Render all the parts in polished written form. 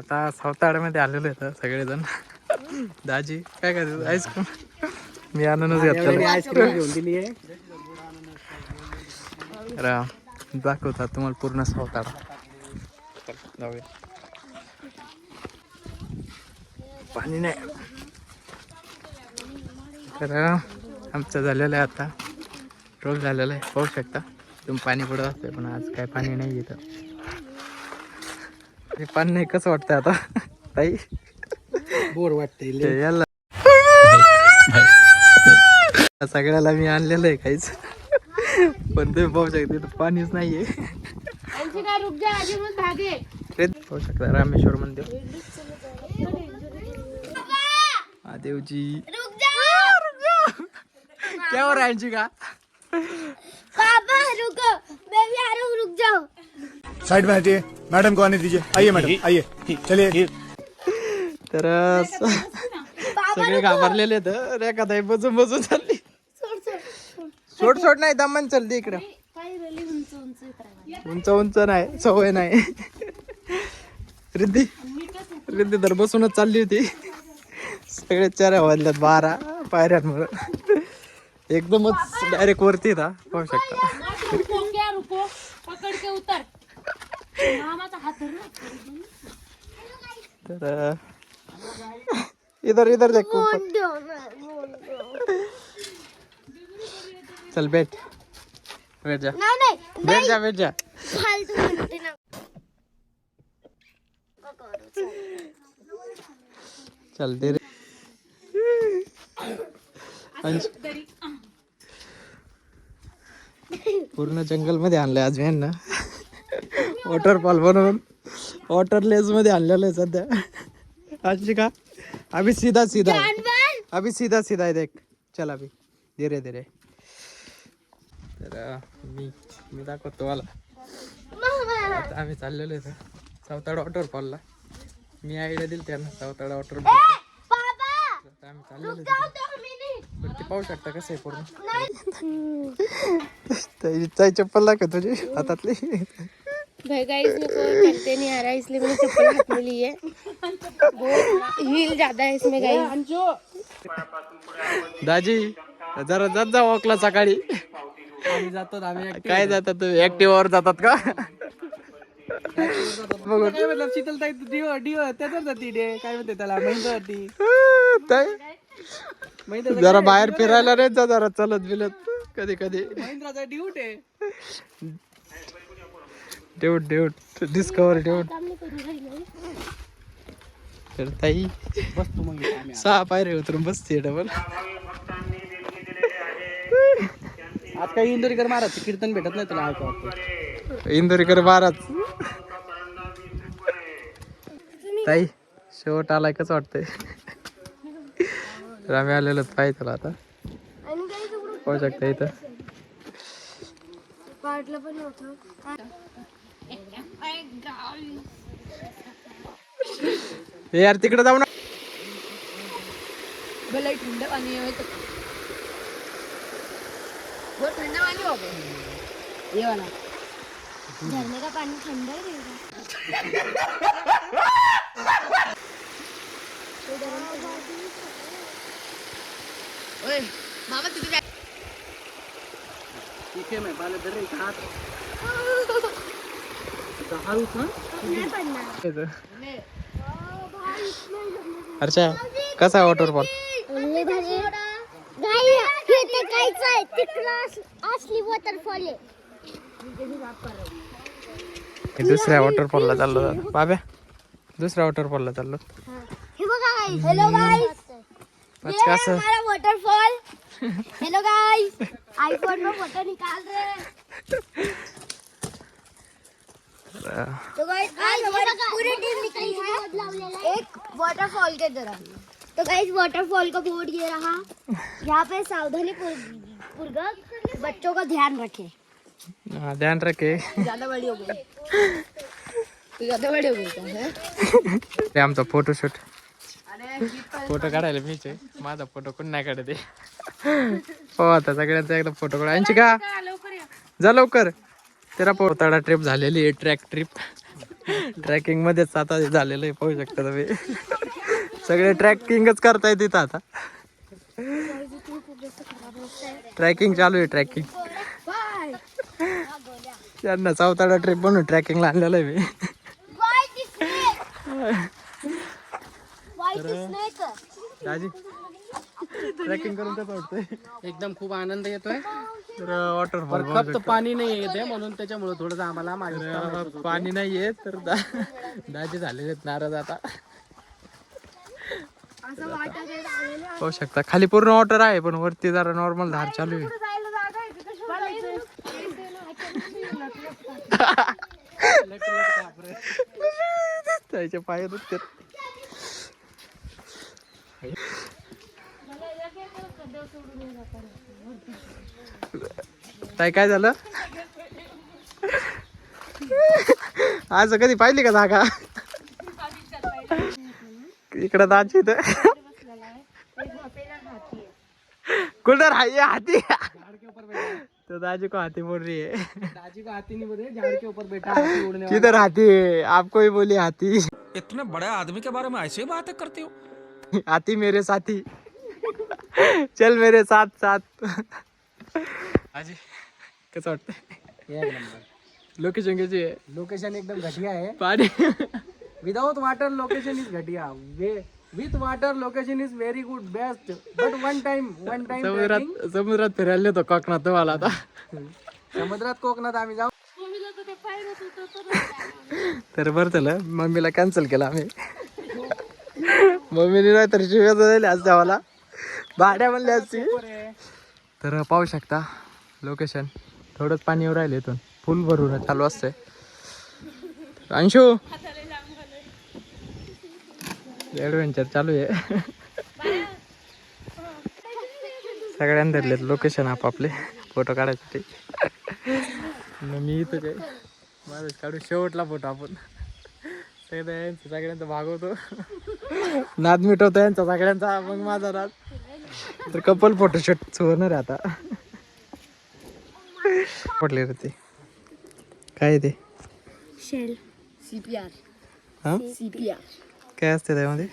आता सावताळ्यामध्ये आलेलो आहे सगळेजण. दाजी काय करतो? आईस्क्रीम. मी अननस घेतलेलं आईस्क्रीम घेऊन दिली आहे. दाखवतात तुम्हाला पूर्ण सावताळा. जाऊया. पाणी नाही तर आमचं झालेलं आहे आता. रोज झालेलं आहे, पाहू शकता तुम्ही. पाणी पडत असते पण आज काय पाणी नाही इथं. हे पाणी नाही कसं वाटतं आता ताई? बोर वाटतंय. याला सगळ्याला मी आणलेलं आहे काहीच, पण तुम्ही पाहू शकता इथं पाणीच नाहीये. पाहू शकता रामेश्वर मंदिर. महादेवजी क्या हो रहा है जी का? पापा रुको, मैं भी आ रहा हूँ, रुक जाओ. साइड में हटिए, मैडम को आने दीजिए. आइए मैडम, आइए, चलिए. तर सगळे घाबरलेले तर रेखा ताई बसून बसून चालली. सोड नाही दमन चालली इकडं. उंच नाही, सवय नाही. रिद्धी तर बसूनच चालली होती. सगळे चेहऱ्या वाजल्यात 12 पायऱ्यांवर. एकदमच डायरेक्ट वरती था, पाहू शकता. रुको, पकड़ के उतर. मामाचा हात धर. तर इधर देखो. चल बैठ जा. बैठ जा. चल दे रे. पूर्ण जंगल मध्ये आणलंय आज मी ना. वॉटरफॉल बनवून वॉटरलेस मध्ये आणलेलं आहे सध्या. आज का अभी सीधा है देख. चल अभी धीरे तर मी दाखवतो मला. आता आम्ही चाललेलो आहे सावताळा वॉटरफॉलला. मी आयडिया दिली त्यांना सावताळा वॉटरफॉल. आम्ही चाललेलो पण ते पाहू शकता कसं आहे पूर्ण. ताई चप्पल दाखव तुझी हातातली. भाई गाइस मेरे को चलते नहीं आ रहा है, इसलिए मैंने चप्पल हाथ में ली है. हील ज्यादा है इसमें गाइस. दाजी जरा जात जा वॉकला सकाळी. आम्ही जातो. आम्ही काय जातात तुम्ही? ऍक्टिव्हावर जातात का? बघू काय मतलब शीतलताई डिओ त्याच्याच जाती डे काय म्हणते त्याला महिंद्राती. जरा बाहेर फिरायला नाही जा जरा चलत बिलत कधी महिंद्राचा ड्यूट आहे. ड्यूट डिस्कवर ड्यूट. तर ताई बसतो मग 6 पायरे उतरून बसते डबल. आज काही इंदोरीकर महाराजचं कीर्तन भेटत नाही तुला ऐकावं. इंदोरीकर महाराज. ताई शेवट आलाय कसं वाटतंय? तर आम्ही आलेलो पाहिजे त्याला आता. पाहू शकता इथं पाटलं पण होतं. हे यार तिकडे जाऊ ना. भले ठंड पानी है तो बहुत ठंडा पानी हो गया ये वाला. झरने का पानी ठंडा ही रहेगा. ओए मामा तुझे ठीक है मैं पाले दर रे हाथ दहारू था नहीं पड़ना. अच्छा कसा वॉटरफॉल? असली वॉटरफॉल आहे. दुसऱ्या वॉटरफॉलला चाललो बाब्या. दुसऱ्या वॉटरफॉलला चाललो. हे बघा गाइस. Hello guys. ये हमारा वॉटरफॉल. Hello guys. आईफोन में फोटो निकाल रहे हैं. तो गाइस आज हमारी पूरी टीम निकली है एक वॉटरफॉल के तरफ. तो गाइस वॉटरफॉल का बोर्ड ये रहा. यहाँ पे सावधानी पूर्वक बच्चों का ध्यान रखें. हाँ ध्यान रखे. ज्यादा बड़ी हो गई. ज्यादा बड़ी हो गई. ते आमचा फोटोशूट. फोटो काढायला मीच आहे. माझा फोटो कोण नाही काढते. हो आता सगळ्यांचा एकदा फोटो काढा. आणखी का जा लवकर. तेरा पोताडा ट्रिप झालेली आहे. ट्रॅक ट्रिप ट्रॅकिंग मध्येच आता झालेलं आहे, पाहू शकता तुम्ही. सगळे ट्रॅकिंगच करताय तिथं आता. ट्रॅकिंग चालू आहे, ट्रॅकिंग. त्यांना चौथाडा ट्रिप म्हणून ट्रॅकिंगला आणलेलं आहे मी. राजी ट्रॅकिंग करून कसं वाटतंय? एकदम खूप आनंद येतोय. तर वॉटरफॉल फक्त पाणी नाही येते म्हणून त्याच्यामुळे थोडंसं आम्हाला मागे पाणी नाही येत तर दाजी झालेले आहेत नाराज आता. पाहू शकता खाली पूर्ण वॉटर आहे पण वरती जरा नॉर्मल धार चालू आहे. त्याचे पाय दुखतात. काय झालं आज कधी पाहिली का जागा? इकडं दाजी इथं कुठं राहिए हाथी तो दाजी को हाथी बोल रही है. दाजी का हाथी नहीं बोल रहे, झाड़ के ऊपर बैठा हाथी उड़ने वाला. किधर हाथी है? आपको ही बोली हाथी. इतने बड़े आदमी के बारे में ऐसे बातें करते हो? हाथी मेरे साथी चल मेरे साथ साथ. आजी कसं वाटतं? एक नंबर लोकेशन कशी आहे? लोकेशन एकदम घटिया है. पाणी विदाउट वाटर लोकेशन इज घटिया. With water location is very good best. But one time समुद्रात फिरायला नेतो कोकणात तुम्हाला आता. समुद्रात कोकणात आम्ही जाऊ. तर बरं झालं मम्मीला कॅन्सल केलं आम्ही. मम्मीने नाही तर शिव्या झाले आज मला भाड्या म्हणले असते. तर पाहू शकता लोकेशन थोडंच पाणी येऊ राहिलं इथून फुल भरून चालू असतंय. अंशू ॲडव्हेंचर चालू आहे. सगळ्यांनी धरलेत लोकेशन आपापले फोटो काढायसाठी. मी इथं काय माझं काढू शेवटला फोटो आपण सगळ्यांचा भागवतो नाद मिटवतो यांचा सगळ्यांचा मग माझा नाद. तर कपल फोटोशूट होणार आहे आता. पडले रे ते काय ते शेल CPR हा CPR काय असते त्यामध्ये?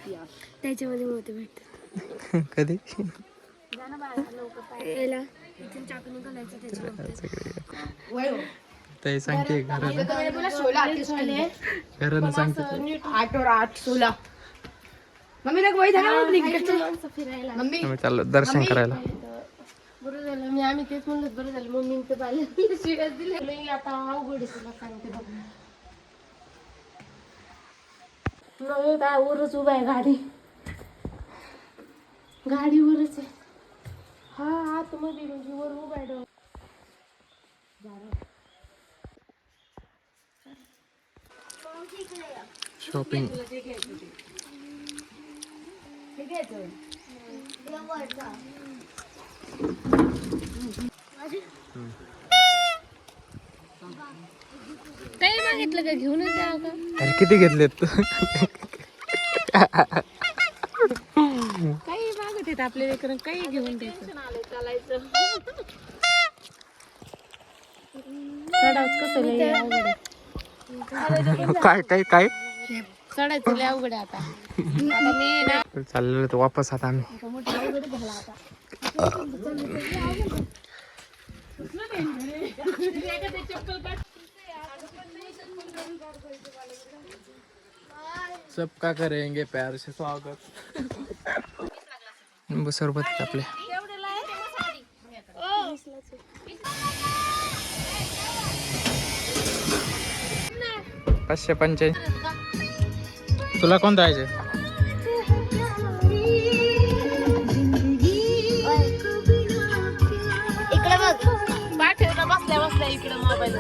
त्याच्यामध्ये मोठे भेटतात. कधी याला इथून चाकून घालायचं त्याच्यामध्ये. ते सांगते घरानं सांगते 8 और 8 16. मम्मी लोग वही था फिरायला आम्ही चाललो दर्शन करायला. बरं झालं मी आम्ही तेच म्हणलं बरं झालं मम्मी ते पाहिलं शिवाय दिले नाही. आता अवघड आहे तुला सांगते बघ. नाही काय वरच उभा आहे गाडीवरच आहे. हा आतमध्ये म्हणजे वर उभा आहे. शॉपिंग काही मागितलं का घेऊनच द्यावं का? अरे किती घेतलेत? काही मागत येत आपल्या लेकरं काही घेऊन द्यायचं. चढावच कसं लय अवघड आहे. काय काय काय चढायचं लय अवघड आहे आता. आता मी ना चाललेलो होतो वापस आता आम्ही. सबका करेंगे प्यार से स्वागत. सरबत आपले 585. तुला कोणतं आहे? इकडे बघ पाठवलं बसल्या बसल्या इकडे मोबाईल.